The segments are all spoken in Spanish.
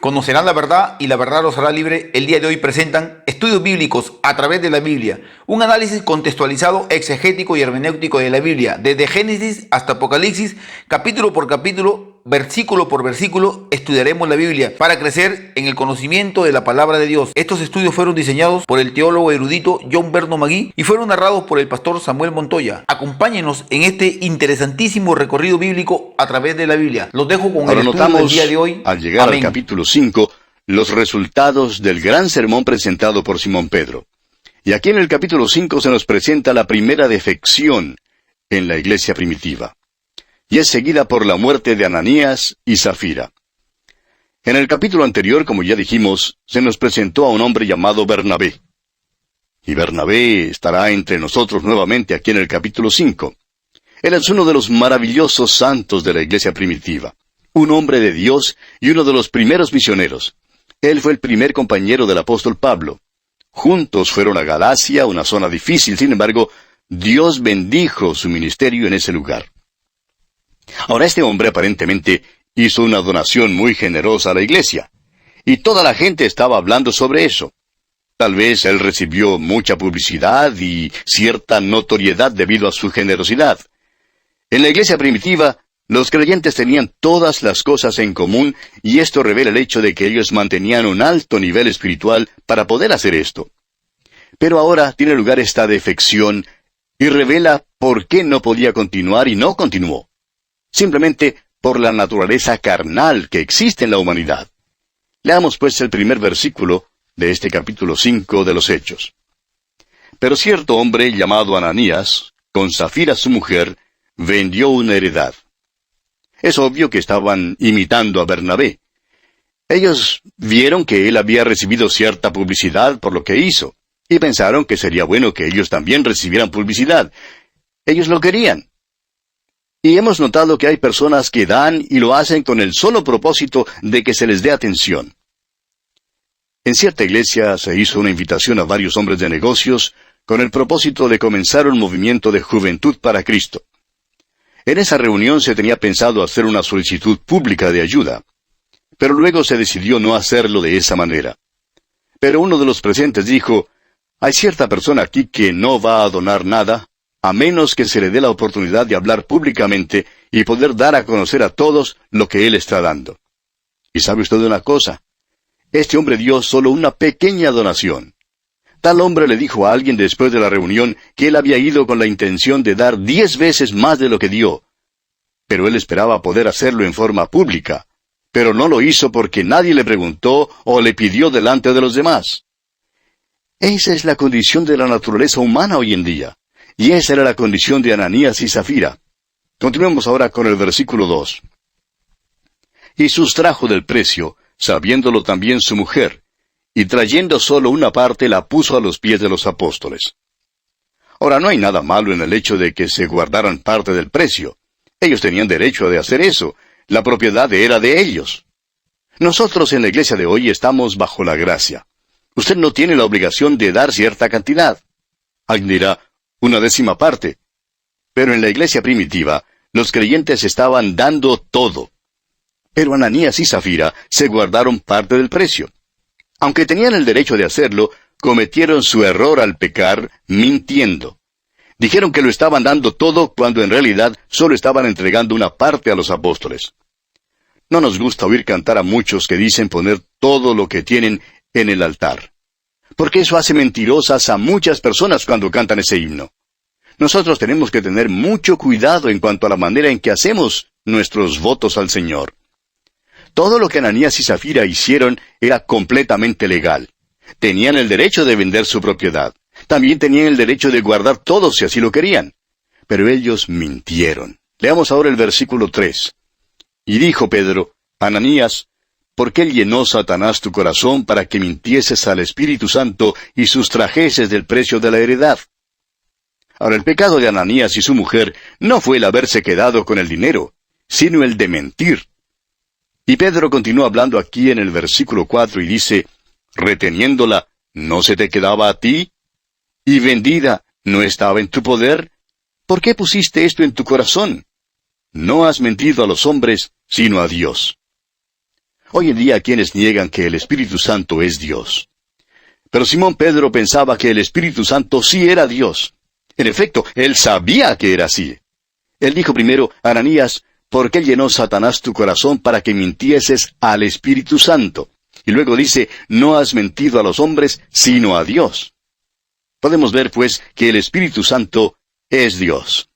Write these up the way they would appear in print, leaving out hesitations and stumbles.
Conocerán la verdad y la verdad los hará libre. El día de hoy presentan estudios bíblicos a través de la Biblia, un análisis contextualizado, exegético y hermenéutico de la Biblia, desde Génesis hasta Apocalipsis, capítulo por capítulo, versículo por versículo, estudiaremos la Biblia para crecer en el conocimiento de la palabra de Dios. Estos estudios fueron diseñados por el teólogo erudito John Berno Magui y fueron narrados por el pastor Samuel Montoya. Acompáñenos en este interesantísimo recorrido bíblico a través de la Biblia. Los dejo con el estudio del día de hoy. Al llegar Amén. al capítulo 5, los resultados del gran sermón presentado por Simón Pedro. Y aquí en el capítulo 5 se nos presenta la primera defección en la iglesia primitiva. Y es seguida por la muerte de Ananías y Zafira. En el capítulo anterior, como ya dijimos, se nos presentó a un hombre llamado Bernabé. Y Bernabé estará entre nosotros nuevamente aquí en el capítulo 5. Él es uno de los maravillosos santos de la iglesia primitiva. Un hombre de Dios y uno de los primeros misioneros. Él fue el primer compañero del apóstol Pablo. Juntos fueron a Galacia, una zona difícil, sin embargo, Dios bendijo su ministerio en ese lugar. Ahora este hombre aparentemente hizo una donación muy generosa a la iglesia, y toda la gente estaba hablando sobre eso. Tal vez él recibió mucha publicidad y cierta notoriedad debido a su generosidad. En la iglesia primitiva, los creyentes tenían todas las cosas en común, y esto revela el hecho de que ellos mantenían un alto nivel espiritual para poder hacer esto. Pero ahora tiene lugar esta defección, y revela por qué no podía continuar y no continuó. Simplemente por la naturaleza carnal que existe en la humanidad. Leamos pues el primer versículo de este capítulo 5 de los Hechos. Pero cierto hombre llamado Ananías, con Zafira su mujer, vendió una heredad. Es obvio que estaban imitando a Bernabé. Ellos vieron que él había recibido cierta publicidad por lo que hizo, y pensaron que sería bueno que ellos también recibieran publicidad. Ellos lo querían. Y hemos notado que hay personas que dan y lo hacen con el solo propósito de que se les dé atención. En cierta iglesia se hizo una invitación a varios hombres de negocios con el propósito de comenzar un movimiento de juventud para Cristo. En esa reunión se tenía pensado hacer una solicitud pública de ayuda, pero luego se decidió no hacerlo de esa manera. Pero uno de los presentes dijo, hay cierta persona aquí que no va a donar nada, a menos que se le dé la oportunidad de hablar públicamente y poder dar a conocer a todos lo que él está dando. Y sabe usted una cosa, este hombre dio solo una pequeña donación. Tal hombre le dijo a alguien después de la reunión que él había ido con la intención de dar 10 veces más de lo que dio. Pero él esperaba poder hacerlo en forma pública, pero no lo hizo porque nadie le preguntó o le pidió delante de los demás. Esa es la condición de la naturaleza humana hoy en día. Y esa era la condición de Ananías y Zafira. Continuemos ahora con el versículo 2. Y sustrajo del precio, sabiéndolo también su mujer, y trayendo solo una parte la puso a los pies de los apóstoles. Ahora, no hay nada malo en el hecho de que se guardaran parte del precio. Ellos tenían derecho de hacer eso. La propiedad era de ellos. Nosotros en la iglesia de hoy estamos bajo la gracia. Usted no tiene la obligación de dar cierta cantidad. Alguien dirá, 1/10 parte. Pero en la iglesia primitiva, los creyentes estaban dando todo. Pero Ananías y Zafira se guardaron parte del precio. Aunque tenían el derecho de hacerlo, cometieron su error al pecar, mintiendo. Dijeron que lo estaban dando todo cuando en realidad solo estaban entregando una parte a los apóstoles. No nos gusta oír cantar a muchos que dicen poner todo lo que tienen en el altar, porque eso hace mentirosas a muchas personas cuando cantan ese himno. Nosotros tenemos que tener mucho cuidado en cuanto a la manera en que hacemos nuestros votos al Señor. Todo lo que Ananías y Zafira hicieron era completamente legal. Tenían el derecho de vender su propiedad. También tenían el derecho de guardar todo si así lo querían. Pero ellos mintieron. Leamos ahora el versículo 3. Y dijo Pedro, Ananías, ¿por qué llenó Satanás tu corazón para que mintieses al Espíritu Santo y sustrajeses del precio de la heredad? Ahora, el pecado de Ananías y su mujer no fue el haberse quedado con el dinero, sino el de mentir. Y Pedro continúa hablando aquí en el versículo 4 y dice, reteniéndola, ¿no se te quedaba a ti? ¿Y vendida, no estaba en tu poder? ¿Por qué pusiste esto en tu corazón? No has mentido a los hombres, sino a Dios. Hoy en día hay quienes niegan que el Espíritu Santo es Dios. Pero Simón Pedro pensaba que el Espíritu Santo sí era Dios. En efecto, él sabía que era así. Él dijo primero: Ananías, ¿por qué llenó Satanás tu corazón para que mintieses al Espíritu Santo? Y luego dice: no has mentido a los hombres, sino a Dios. Podemos ver, pues, que el Espíritu Santo es Dios.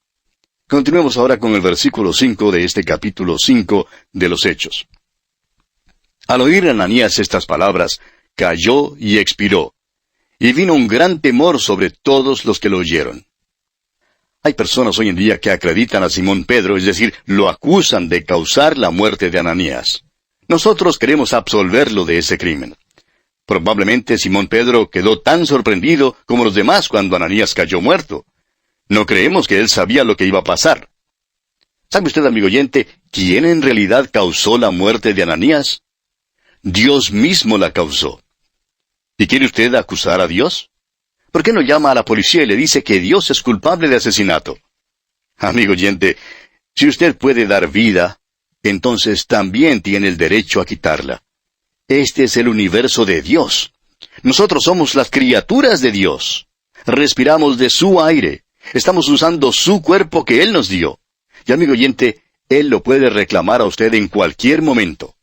Continuemos ahora con el versículo 5 de este capítulo 5 de los Hechos. Al oír Ananías estas palabras, cayó y expiró, y vino un gran temor sobre todos los que lo oyeron. Hay personas hoy en día que acreditan a Simón Pedro, es decir, lo acusan de causar la muerte de Ananías. Nosotros queremos absolverlo de ese crimen. Probablemente Simón Pedro quedó tan sorprendido como los demás cuando Ananías cayó muerto. No creemos que él sabía lo que iba a pasar. ¿Sabe usted, amigo oyente, quién en realidad causó la muerte de Ananías? Dios mismo la causó. ¿Y quiere usted acusar a Dios? ¿Por qué no llama a la policía y le dice que Dios es culpable de asesinato? Amigo oyente, si usted puede dar vida, entonces también tiene el derecho a quitarla. Este es el universo de Dios. Nosotros somos las criaturas de Dios. Respiramos de su aire. Estamos usando su cuerpo que Él nos dio. Y amigo oyente, Él lo puede reclamar a usted en cualquier momento.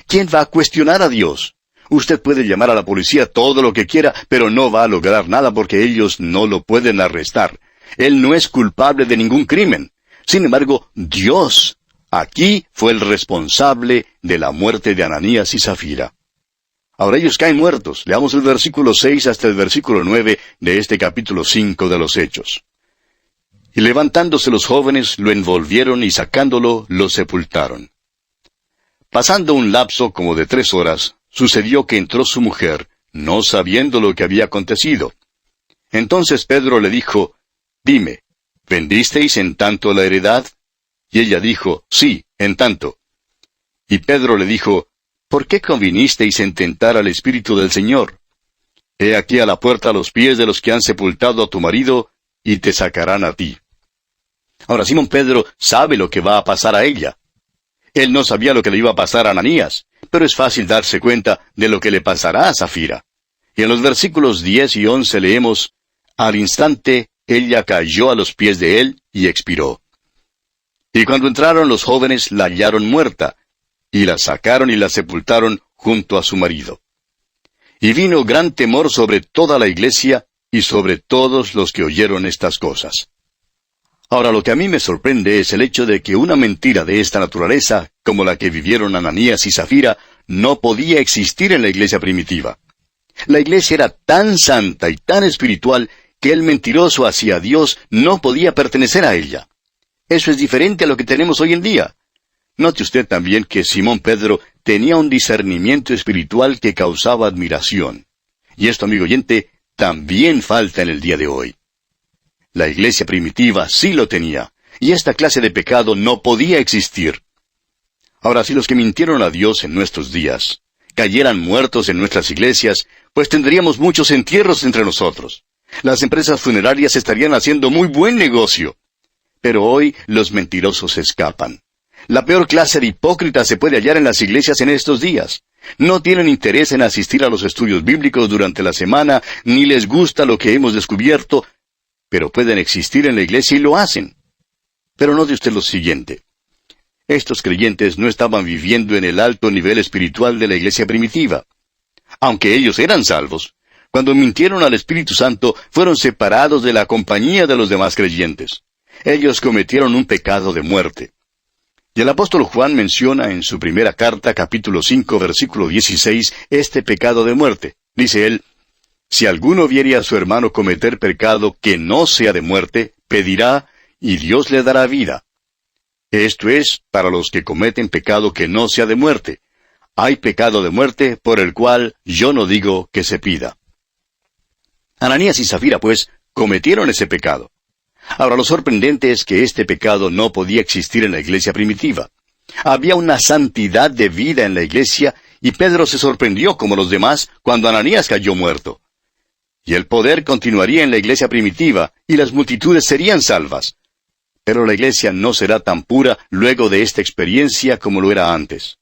¿Quién va a cuestionar a Dios? Usted puede llamar a la policía todo lo que quiera, pero no va a lograr nada porque ellos no lo pueden arrestar. Él no es culpable de ningún crimen. Sin embargo, Dios aquí fue el responsable de la muerte de Ananías y Zafira. Ahora ellos caen muertos. Leamos el versículo 6 hasta el versículo 9 de este capítulo 5 de los Hechos. Y levantándose los jóvenes, lo envolvieron y sacándolo, lo sepultaron. Pasando un lapso como de 3 horas, sucedió que entró su mujer, no sabiendo lo que había acontecido. Entonces Pedro le dijo: Dime, ¿vendisteis en tanto la heredad? Y ella dijo: Sí, en tanto. Y Pedro le dijo: ¿Por qué convinisteis en tentar al Espíritu del Señor? He aquí a la puerta a los pies de los que han sepultado a tu marido, y te sacarán a ti. Ahora Simón Pedro sabe lo que va a pasar a ella. Él no sabía lo que le iba a pasar a Ananías, pero es fácil darse cuenta de lo que le pasará a Zafira. Y en los versículos 10 y 11 leemos: Al instante ella cayó a los pies de él y expiró. Y cuando entraron los jóvenes la hallaron muerta, y la sacaron y la sepultaron junto a su marido. Y vino gran temor sobre toda la iglesia y sobre todos los que oyeron estas cosas. Ahora, lo que a mí me sorprende es el hecho de que una mentira de esta naturaleza, como la que vivieron Ananías y Zafira, no podía existir en la iglesia primitiva. La iglesia era tan santa y tan espiritual que el mentiroso hacia Dios no podía pertenecer a ella. Eso es diferente a lo que tenemos hoy en día. Note usted también que Simón Pedro tenía un discernimiento espiritual que causaba admiración. Y esto, amigo oyente, también falta en el día de hoy. La iglesia primitiva sí lo tenía, y esta clase de pecado no podía existir. Ahora, si los que mintieron a Dios en nuestros días cayeran muertos en nuestras iglesias, pues tendríamos muchos entierros entre nosotros. Las empresas funerarias estarían haciendo muy buen negocio. Pero hoy los mentirosos escapan. La peor clase de hipócritas se puede hallar en las iglesias en estos días. No tienen interés en asistir a los estudios bíblicos durante la semana, ni les gusta lo que hemos descubierto, pero pueden existir en la iglesia y lo hacen. Pero note usted lo siguiente. Estos creyentes no estaban viviendo en el alto nivel espiritual de la iglesia primitiva. Aunque ellos eran salvos, cuando mintieron al Espíritu Santo, fueron separados de la compañía de los demás creyentes. Ellos cometieron un pecado de muerte. Y el apóstol Juan menciona en su primera carta, capítulo 5, versículo 16, este pecado de muerte. Dice él: Si alguno viere a su hermano cometer pecado que no sea de muerte, pedirá, y Dios le dará vida. Esto es, para los que cometen pecado que no sea de muerte. Hay pecado de muerte por el cual yo no digo que se pida. Ananías y Zafira, pues, cometieron ese pecado. Ahora, lo sorprendente es que este pecado no podía existir en la iglesia primitiva. Había una santidad de vida en la iglesia, y Pedro se sorprendió como los demás cuando Ananías cayó muerto. Y el poder continuaría en la iglesia primitiva, y las multitudes serían salvas. Pero la iglesia no será tan pura luego de esta experiencia como lo era antes.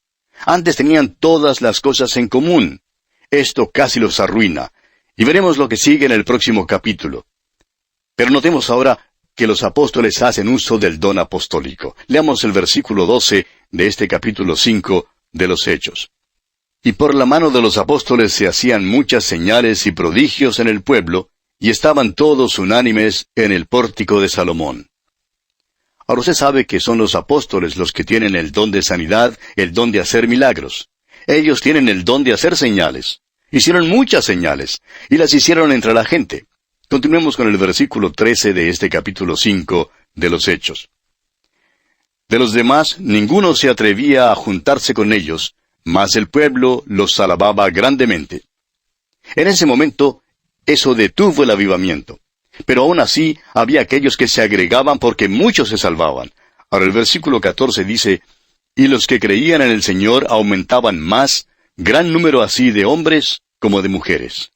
Antes tenían todas las cosas en común. Esto casi los arruina. Y veremos lo que sigue en el próximo capítulo. Pero notemos ahora que los apóstoles hacen uso del don apostólico. Leamos el versículo 12 de este capítulo 5 de los Hechos. Y por la mano de los apóstoles se hacían muchas señales y prodigios en el pueblo, y estaban todos unánimes en el pórtico de Salomón. Ahora usted sabe que son los apóstoles los que tienen el don de sanidad, el don de hacer milagros. Ellos tienen el don de hacer señales. Hicieron muchas señales, y las hicieron entre la gente. Continuemos con el versículo 13 de este capítulo 5 de los Hechos. De los demás, ninguno se atrevía a juntarse con ellos, mas el pueblo los alababa grandemente. En ese momento, eso detuvo el avivamiento. Pero aún así, había aquellos que se agregaban porque muchos se salvaban. Ahora el versículo 14 dice, y los que creían en el Señor aumentaban más, gran número así de hombres como de mujeres.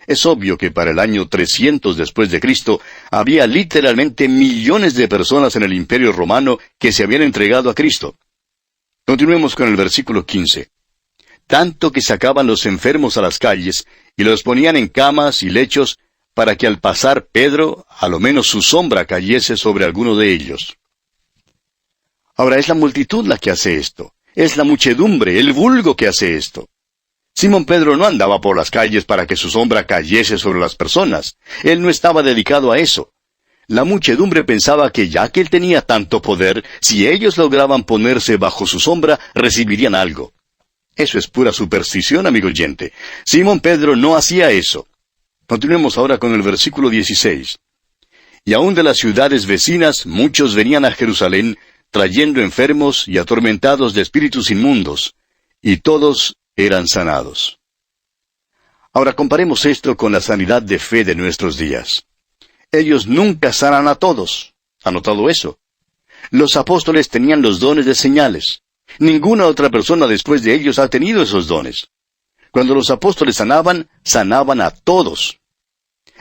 Es obvio que para el año 300 después de Cristo había literalmente millones de personas en el Imperio Romano que se habían entregado a Cristo. Continuemos con el versículo 15. Tanto que sacaban los enfermos a las calles y los ponían en camas y lechos para que al pasar Pedro, a lo menos su sombra cayese sobre alguno de ellos. Ahora es la multitud la que hace esto. Es la muchedumbre, el vulgo que hace esto. Simón Pedro no andaba por las calles para que su sombra cayese sobre las personas. Él no estaba dedicado a eso. La muchedumbre pensaba que ya que él tenía tanto poder, si ellos lograban ponerse bajo su sombra, recibirían algo. Eso es pura superstición, amigo oyente. Simón Pedro no hacía eso. Continuemos ahora con el versículo 16. Y aun de las ciudades vecinas muchos venían a Jerusalén, trayendo enfermos y atormentados de espíritus inmundos, y todos eran sanados. Ahora comparemos esto con la sanidad de fe de nuestros días. Ellos nunca sanan a todos. ¿Ha notado eso? Los apóstoles tenían los dones de señales. Ninguna otra persona después de ellos ha tenido esos dones. Cuando los apóstoles sanaban, sanaban a todos.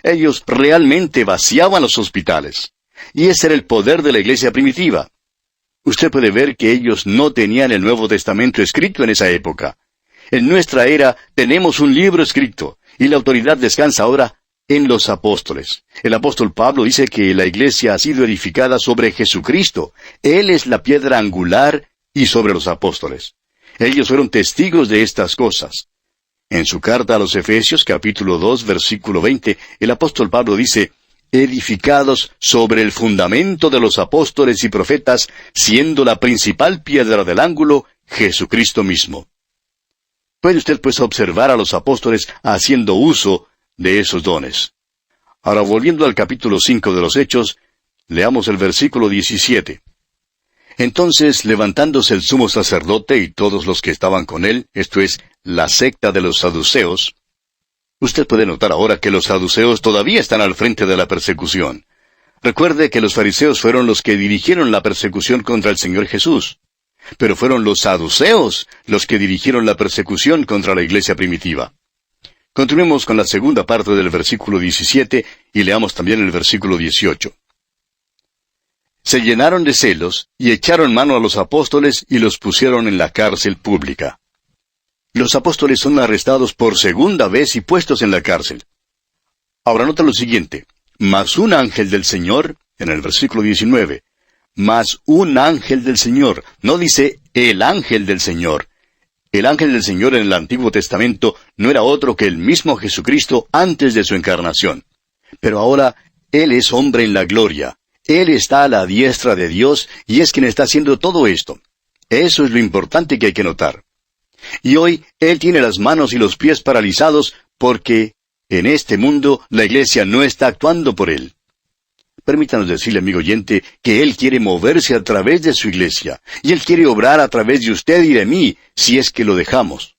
Ellos realmente vaciaban los hospitales. Y ese era el poder de la iglesia primitiva. Usted puede ver que ellos no tenían el Nuevo Testamento escrito en esa época. En nuestra era tenemos un libro escrito, y la autoridad descansa ahora en los apóstoles. El apóstol Pablo dice que la iglesia ha sido edificada sobre Jesucristo. Él es la piedra angular y sobre los apóstoles. Ellos fueron testigos de estas cosas. En su carta a los Efesios, capítulo 2, versículo 20, el apóstol Pablo dice, edificados sobre el fundamento de los apóstoles y profetas, siendo la principal piedra del ángulo, Jesucristo mismo. Puede usted pues observar a los apóstoles haciendo uso de esos dones. Ahora volviendo al capítulo 5 de los Hechos, leamos el versículo 17. Entonces, levantándose el sumo sacerdote y todos los que estaban con él, esto es, la secta de los saduceos, usted puede notar ahora que los saduceos todavía están al frente de la persecución. Recuerde que los fariseos fueron los que dirigieron la persecución contra el Señor Jesús. Pero fueron los saduceos los que dirigieron la persecución contra la iglesia primitiva. Continuemos con la segunda parte del versículo 17 y leamos también el versículo 18. Se llenaron de celos y echaron mano a los apóstoles y los pusieron en la cárcel pública. Los apóstoles son arrestados por segunda vez y puestos en la cárcel. Ahora nota lo siguiente. Mas un ángel del Señor, en el versículo 19, mas un ángel del Señor. No dice el ángel del Señor. El ángel del Señor en el Antiguo Testamento no era otro que el mismo Jesucristo antes de su encarnación. Pero ahora, Él es hombre en la gloria. Él está a la diestra de Dios y es quien está haciendo todo esto. Eso es lo importante que hay que notar. Y hoy, Él tiene las manos y los pies paralizados porque en este mundo la iglesia no está actuando por Él. Permítanos decirle, amigo oyente, que Él quiere moverse a través de su iglesia, y Él quiere obrar a través de usted y de mí, si es que lo dejamos.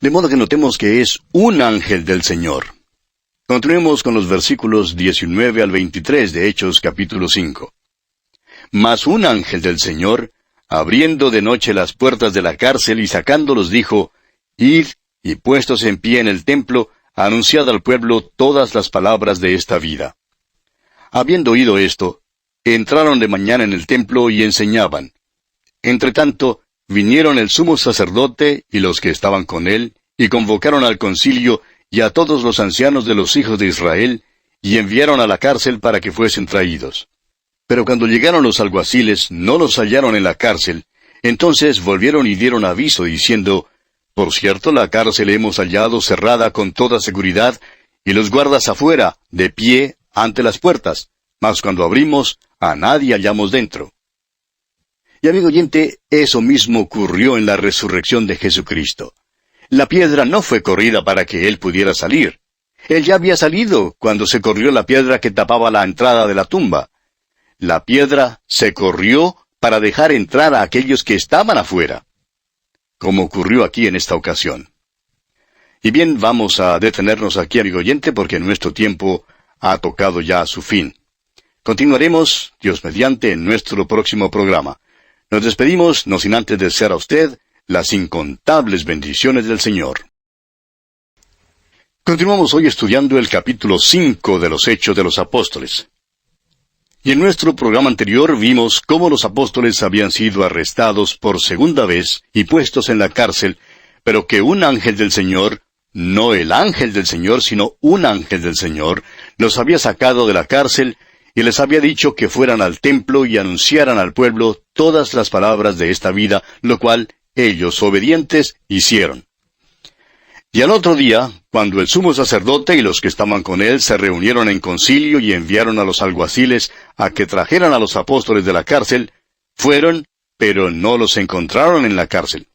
De modo que notemos que es un ángel del Señor. Continuemos con los versículos 19 al 23 de Hechos capítulo 5. Mas un ángel del Señor, abriendo de noche las puertas de la cárcel y sacándolos, dijo, Id, y puestos en pie en el templo, anunciad al pueblo todas las palabras de esta vida. Habiendo oído esto, entraron de mañana en el templo y enseñaban. Entretanto, vinieron el sumo sacerdote y los que estaban con él, y convocaron al concilio y a todos los ancianos de los hijos de Israel, y enviaron a la cárcel para que fuesen traídos. Pero cuando llegaron los alguaciles, no los hallaron en la cárcel. Entonces volvieron y dieron aviso, diciendo, por cierto, la cárcel hemos hallado cerrada con toda seguridad, y los guardas afuera, de pie, ante las puertas. Mas cuando abrimos, a nadie hallamos dentro. Y amigo oyente, eso mismo ocurrió en la resurrección de Jesucristo. La piedra no fue corrida para que Él pudiera salir. Él ya había salido cuando se corrió la piedra que tapaba la entrada de la tumba. La piedra se corrió para dejar entrar a aquellos que estaban afuera, como ocurrió aquí en esta ocasión. Y bien, vamos a detenernos aquí, amigo oyente, porque nuestro tiempo ha tocado ya a su fin. Continuaremos, Dios mediante, en nuestro próximo programa. Nos despedimos, no sin antes desear a usted las incontables bendiciones del Señor. Continuamos hoy estudiando el capítulo 5 de los Hechos de los Apóstoles. Y en nuestro programa anterior vimos cómo los apóstoles habían sido arrestados por segunda vez y puestos en la cárcel, pero que un ángel del Señor, no el ángel del Señor, sino un ángel del Señor, los había sacado de la cárcel y les había dicho que fueran al templo y anunciaran al pueblo todas las palabras de esta vida, lo cual ellos, obedientes, hicieron. Y al otro día, cuando el sumo sacerdote y los que estaban con él se reunieron en concilio y enviaron a los alguaciles a que trajeran a los apóstoles de la cárcel, fueron, pero no los encontraron en la cárcel.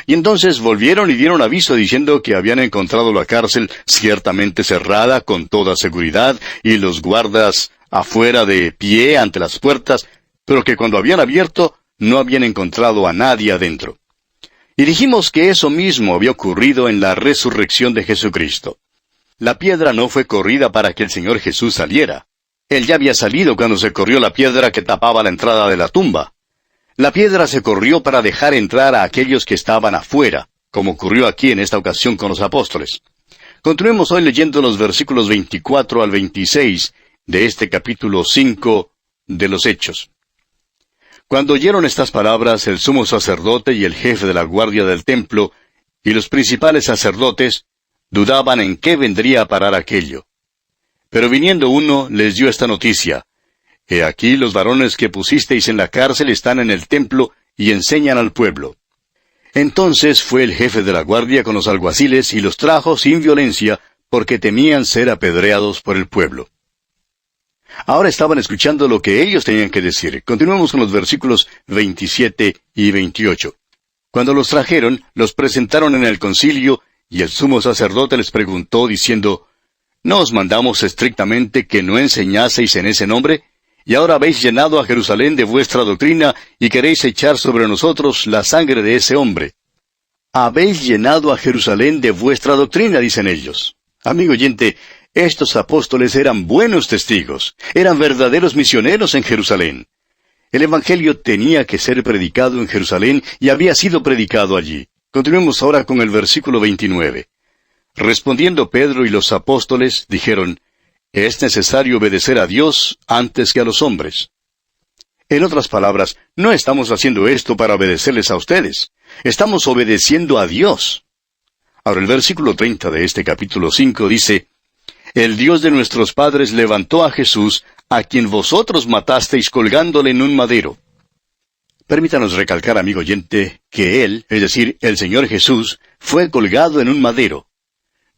Y entonces volvieron y dieron aviso diciendo que habían encontrado la cárcel ciertamente cerrada con toda seguridad y los guardas afuera de pie ante las puertas, pero que cuando habían abierto no habían encontrado a nadie adentro. Y dijimos que eso mismo había ocurrido en la resurrección de Jesucristo. La piedra no fue corrida para que el Señor Jesús saliera. Él ya había salido cuando se corrió la piedra que tapaba la entrada de la tumba. La piedra se corrió para dejar entrar a aquellos que estaban afuera, como ocurrió aquí en esta ocasión con los apóstoles. Continuemos hoy leyendo los versículos 24 al 26 de este capítulo 5 de los Hechos. Cuando oyeron estas palabras, el sumo sacerdote y el jefe de la guardia del templo y los principales sacerdotes dudaban en qué vendría a parar aquello. Pero viniendo uno, les dio esta noticia: He aquí los varones que pusisteis en la cárcel están en el templo y enseñan al pueblo. Entonces fue el jefe de la guardia con los alguaciles y los trajo sin violencia, porque temían ser apedreados por el pueblo. Ahora estaban escuchando lo que ellos tenían que decir. Continuemos con los versículos 27 y 28. Cuando los trajeron, los presentaron en el concilio, y el sumo sacerdote les preguntó, diciendo: ¿No os mandamos estrictamente que no enseñaseis en ese nombre? Y ahora habéis llenado a Jerusalén de vuestra doctrina, y queréis echar sobre nosotros la sangre de ese hombre. Habéis llenado a Jerusalén de vuestra doctrina, dicen ellos. Amigo oyente, estos apóstoles eran buenos testigos, eran verdaderos misioneros en Jerusalén. El Evangelio tenía que ser predicado en Jerusalén y había sido predicado allí. Continuemos ahora con el versículo 29. Respondiendo Pedro y los apóstoles, dijeron: Es necesario obedecer a Dios antes que a los hombres. En otras palabras, no estamos haciendo esto para obedecerles a ustedes. Estamos obedeciendo a Dios. Ahora el versículo 30 de este capítulo 5 dice: El Dios de nuestros padres levantó a Jesús, a quien vosotros matasteis colgándole en un madero. Permítanos recalcar, amigo oyente, que Él, es decir, el Señor Jesús, fue colgado en un madero.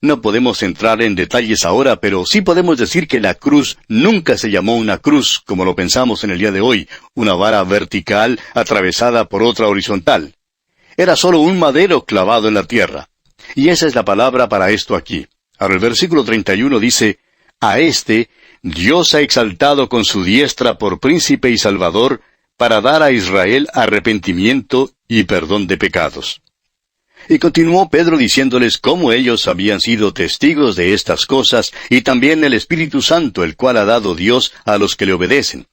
No podemos entrar en detalles ahora, pero sí podemos decir que la cruz nunca se llamó una cruz, como lo pensamos en el día de hoy, una vara vertical atravesada por otra horizontal. Era solo un madero clavado en la tierra. Y esa es la palabra para esto aquí. Ahora el versículo 31 dice: A este Dios ha exaltado con su diestra por príncipe y salvador, para dar a Israel arrepentimiento y perdón de pecados. Y continuó Pedro diciéndoles cómo ellos habían sido testigos de estas cosas, y también el Espíritu Santo, el cual ha dado Dios a los que le obedecen.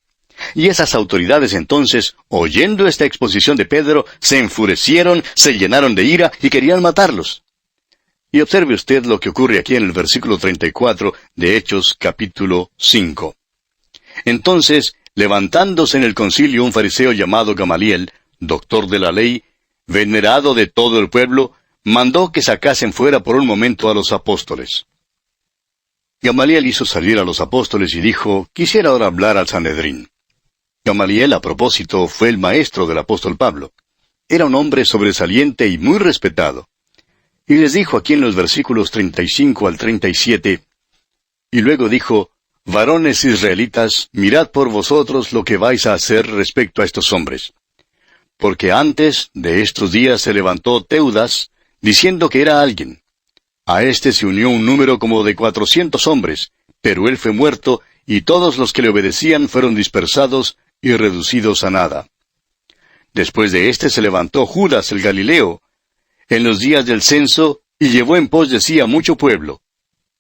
Y esas autoridades entonces, oyendo esta exposición de Pedro, se enfurecieron, se llenaron de ira y querían matarlos. Y observe usted lo que ocurre aquí en el versículo 34 de Hechos capítulo 5. Entonces, levantándose en el concilio un fariseo llamado Gamaliel, doctor de la ley, venerado de todo el pueblo, mandó que sacasen fuera por un momento a los apóstoles. Gamaliel hizo salir a los apóstoles y dijo, quisiera ahora hablar al Sanedrín. Gamaliel, a propósito, fue el maestro del apóstol Pablo. Era un hombre sobresaliente y muy respetado. Y les dijo aquí en los versículos 35 al 37, y luego dijo, varones israelitas, mirad por vosotros lo que vais a hacer respecto a estos hombres. Porque antes de estos días se levantó Teudas, diciendo que era alguien. A éste se unió un número como de 400 hombres, pero él fue muerto, y todos los que le obedecían fueron dispersados y reducidos a nada. Después de éste se levantó Judas el Galileo, en los días del censo, y llevó en pos de sí a mucho pueblo.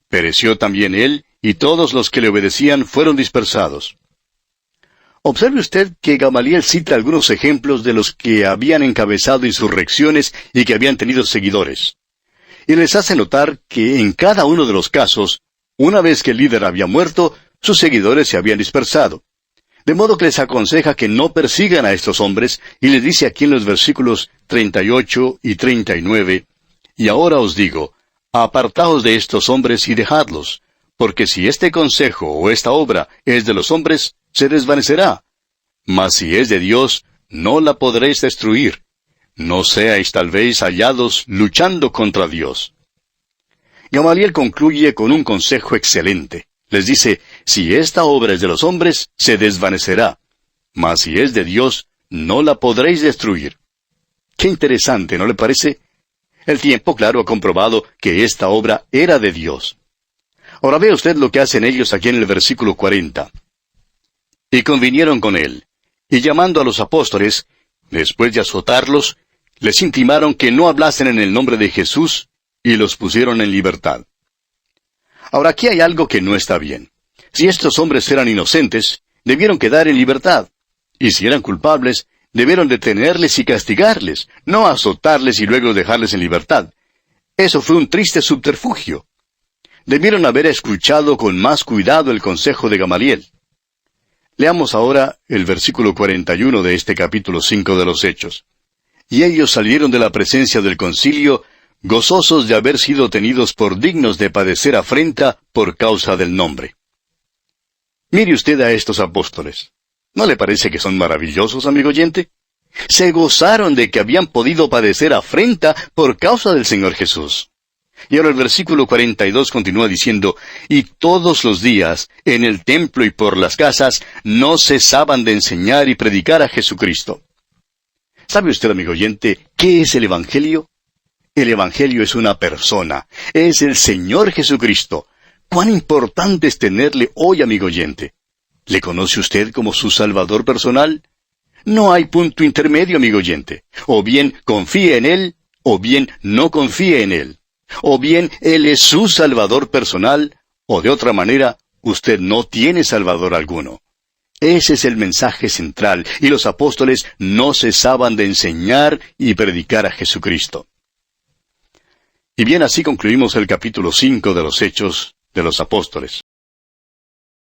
Pereció también él, y todos los que le obedecían fueron dispersados. Observe usted que Gamaliel cita algunos ejemplos de los que habían encabezado insurrecciones y que habían tenido seguidores. Y les hace notar que en cada uno de los casos, una vez que el líder había muerto, sus seguidores se habían dispersado. De modo que les aconseja que no persigan a estos hombres, y les dice aquí en los versículos 38 y 39, y ahora os digo, apartaos de estos hombres y dejadlos, porque si este consejo o esta obra es de los hombres, se desvanecerá. Mas si es de Dios, no la podréis destruir. No seáis tal vez hallados luchando contra Dios. Gamaliel concluye con un consejo excelente. Les dice, si esta obra es de los hombres, se desvanecerá. Mas si es de Dios, no la podréis destruir. Qué interesante, ¿no le parece? El tiempo, claro, ha comprobado que esta obra era de Dios. Ahora vea usted lo que hacen ellos aquí en el versículo 40. Y convinieron con él, y llamando a los apóstoles, después de azotarlos, les intimaron que no hablasen en el nombre de Jesús, y los pusieron en libertad. Ahora aquí hay algo que no está bien. Si estos hombres eran inocentes, debieron quedar en libertad. Y si eran culpables, debieron detenerles y castigarles, no azotarles y luego dejarles en libertad. Eso fue un triste subterfugio. Debieron haber escuchado con más cuidado el consejo de Gamaliel. Leamos ahora el versículo 41 de este capítulo 5 de los Hechos. Y ellos salieron de la presencia del concilio, gozosos de haber sido tenidos por dignos de padecer afrenta por causa del nombre. Mire usted a estos apóstoles. ¿No le parece que son maravillosos, amigo oyente? Se gozaron de que habían podido padecer afrenta por causa del Señor Jesús. Y ahora el versículo 42 continúa diciendo, y todos los días, en el templo y por las casas, no cesaban de enseñar y predicar a Jesucristo. ¿Sabe usted, amigo oyente, qué es el Evangelio? El Evangelio es una persona, es el Señor Jesucristo. ¿Cuán importante es tenerle hoy, amigo oyente? ¿Le conoce usted como su Salvador personal? No hay punto intermedio, amigo oyente. O bien confíe en Él, o bien no confíe en Él. O bien Él es su Salvador personal, o de otra manera, usted no tiene Salvador alguno. Ese es el mensaje central, y los apóstoles no cesaban de enseñar y predicar a Jesucristo. Y bien, así concluimos el capítulo 5 de los Hechos de los Apóstoles.